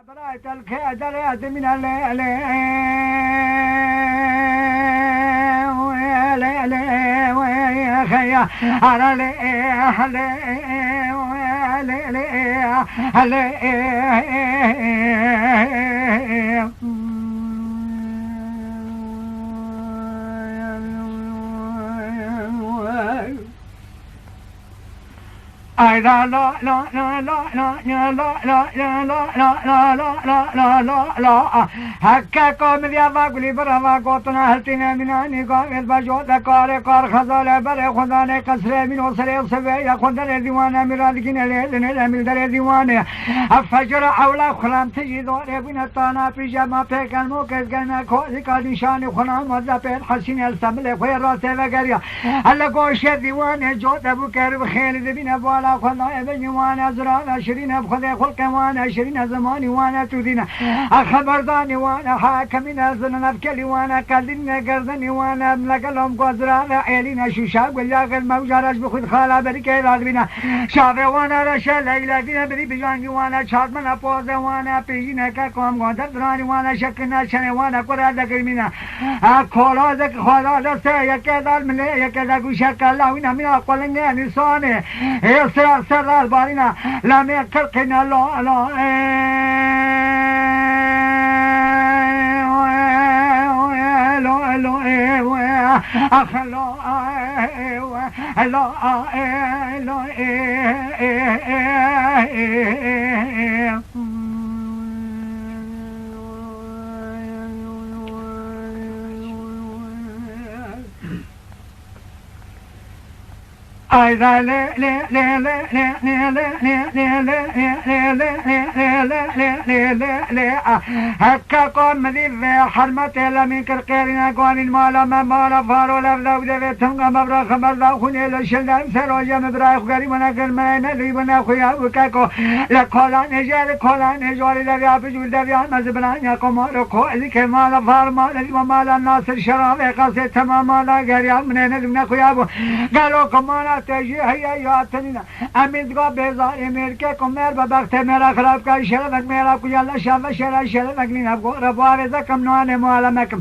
برأيت الكادرات من الليل ويا خيا على أي لا لا لا لا لا لا لا لا لا لا لا لا لا لا هكا قوم ذي باقولي برا قوتنا هلتنا مناني قام البجوت كار خزالة برا خدانة كسر من وصل سبيا خدانة ديوانا مرادكين ليلنا لمن در ديوانا الفجر أولا خلام تجي دور بنا تانا بيجما بكن موكز كنا كوزي كالنشان خنام وذبح حسين السمل خير راسه وغيرها هلا قوش ديوانا جوت أبو كرب خير بنا بالا خدای بنی وانا زرا شرین بخدای خلق وانا شرین زمانی وانا تودینا خبردانی وانا حاکمین زنن بکلی وانا کلین گردنی وانا لقلهم قزرا عيلنا شوشا ولا غير موجارش بخد خالا بركي راغبنا شافه وانا رشا ليلى بنا بدي بجاني وانا شاد منا پوز وانا پیجنا کا قوم قدر درانی وانا شکنا شنه وانا قرا دگرمنا کولا دك خدا دست يكدال من يكدا گوشا کلا وینا مینا قلنگه نسانه سر بارینا لامی کلقنا لا لا أيضا لا لا لا لا لا لا لا لا لا لا لا هكا قوم ذي حرمة لمن كرقيرنا قوان المالا مالا فارو لفلو دفتهم مبرا خبر لا خوني لشلدان سروجا مبرا خغري منا كرمانا ليبنا خويا وكاكو لكولا نجال كولا نجوالي دبيا بجول دبيا مزبلانيا قمارو كوالي كمالا فارمالا مالا ناصر شراب قاسي تمام مالا غريا منين لمنا خويا قالوا كمالا تجي هيا ياتنينا امين دغا بيزا امريكا كمر ببخت میرا خراب کا شرف میرا کو يلا شاف شرف مگنينا ربوا بيزا كم نوانه معلمكم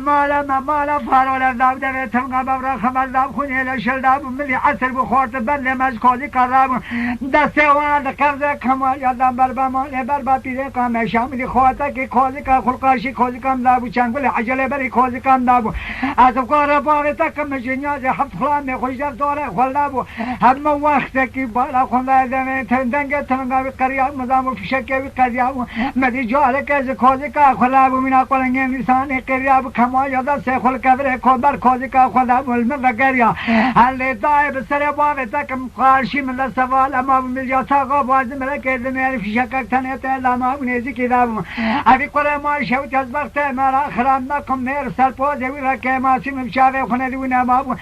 مالا فارول داود تم غبر خبر داب خوني لشل داب ملي عسل بخورت بل مزكولي قراب دسوان قبض كمال يدام بربا بربا بيره كام شامل خوتا كي كولي کا خلقاشي كولي كام داب چنگل عجله بري كولي كام داب از قرا باوتا كم جنيا حفظ خلام خوش دور خلابو هم وقت کی بالا خونده دم تندنگ تنگا قریا مدام فشک قریا مدی جال که کوزی کا خلابو مینا قلنگ انسان قریا کما یاد سه خل کبر کوبر کوزی کا خدا مل مگریا هل دای بسر باو تکم قارشی من سوال ما ملیا تا باز ملک دم فشک تنه لما نزی کتاب ابي قره ما شوت از وقت مرا خرام نکم مر سر پوز وی که ما سیم شاوه خونه دیونه ما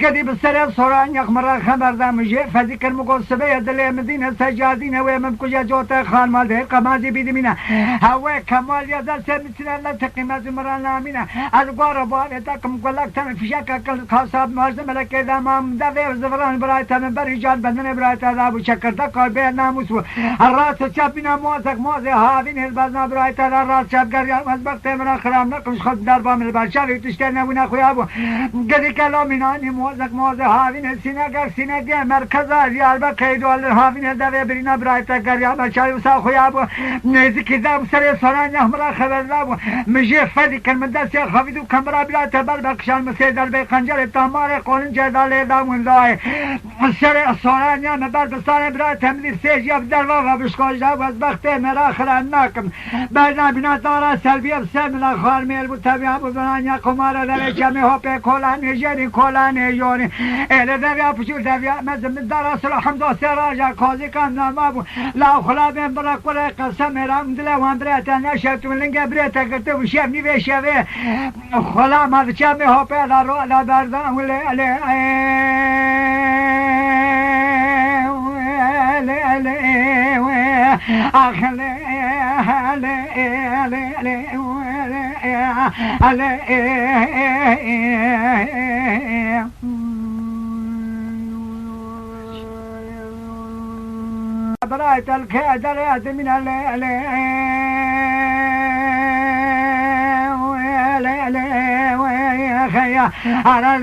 قدی بسر سوران يخمر خبر دام جه فذكر مقول سبيه دل مدينه سجادين هو مبكوجا جوتا خان مال ده قمازي بيدمنا هو كمال يا دل سمتنا لا تقيمات مرنا منا الغور بال تكم قلك تم في شك خاصاب مرز ملك دامام ده زفران برايت من برجال بدن برايت ابو شكر تقال بين ناموس الراس شابنا موزك هاوين البزنا برايت الراس شاب قريا مسبق تمر خرام نقم خد دربا من البشر تشتنا ونا خويا ابو قد كلامنا موزك هاوين سيناء مركز دياربكر دول هاوين دبي برينا برايت قريا بشاي وسا خويا ابو نزي كذا سر سنان احمر خبر ابو مجي فدي كلمدس خفيدو كاميرا بلا تبل بكشان مسيدر بي خنجر تمار قولن جدال دامون لاي سر سنان مبل بسان برا تمدي سيج يبدر و بشكوج دا واز بخت مرا خرناكم بعدنا بنا دارا سلبي بسمنا خارميل بتبيا بنانيا قمار در جمع هوب كولان نيجري كولان يوني ال دبيا بجور دبيا مزم دارا سل حمد سراجا كوزي كان نامو لا خلا بين برا كل قسم رام دلا وان بريت انا شفت من لنجا بريت قلت وشافني بشافه خلا ما جمع هوب لا رو لا دار ولا برأيت الكادرات من الليل ويا خيا على